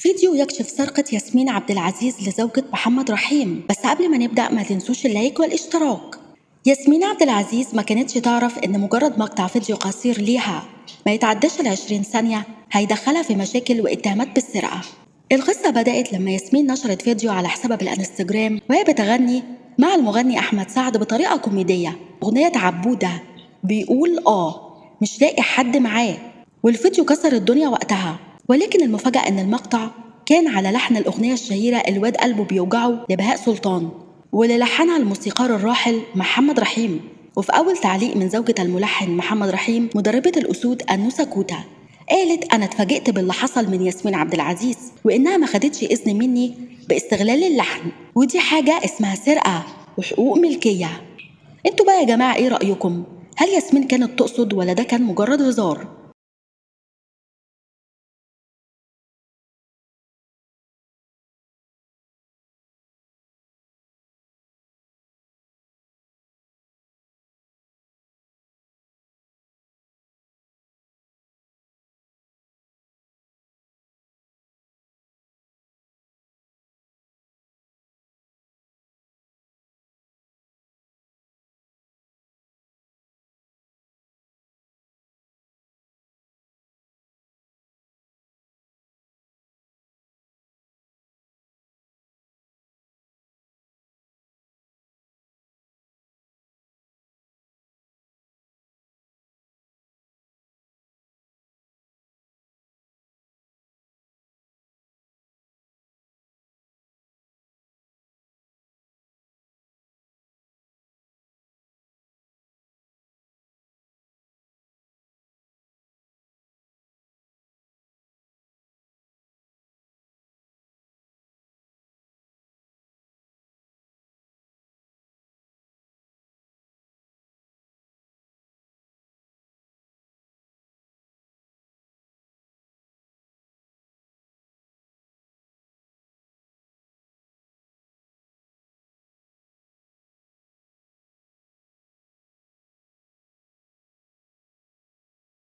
فيديو يكشف سرقة ياسمين عبد العزيز لزوجة محمد رحيم. بس قبل ما نبدأ ما تنسوش اللايك والاشتراك. ياسمين عبد العزيز ما كانتش تعرف إن مجرد مقطع فيديو قصير ليها ما يتعداش 20 ثانية هيدخلها في مشاكل واتهامات بالسرقة. القصة بدأت لما ياسمين نشرت فيديو على حسابها بالانستجرام وهي بتغني مع المغني أحمد سعد بطريقة كوميدية أغنية عبودة، بيقول مش لاقي حد معاه. والفيديو كسر الدنيا وقتها، ولكن المفاجأة إن المقطع كان على لحن الأغنية الشهيرة الواد قلبه بيوجعه لبهاء سلطان، واللي لحنها الموسيقار الراحل محمد رحيم. وفي أول تعليق من زوجة الملحن محمد رحيم مدربة الأسود أنوسة كوتا، قالت أنا اتفاجئت باللي حصل من ياسمين عبد العزيز وإنها ما خدتش إذن مني باستغلال اللحن، ودي حاجة اسمها سرقة وحقوق ملكية. انتوا بقى يا جماعة ايه رأيكم؟ هل ياسمين كانت تقصد ولا ده كان مجرد هزار؟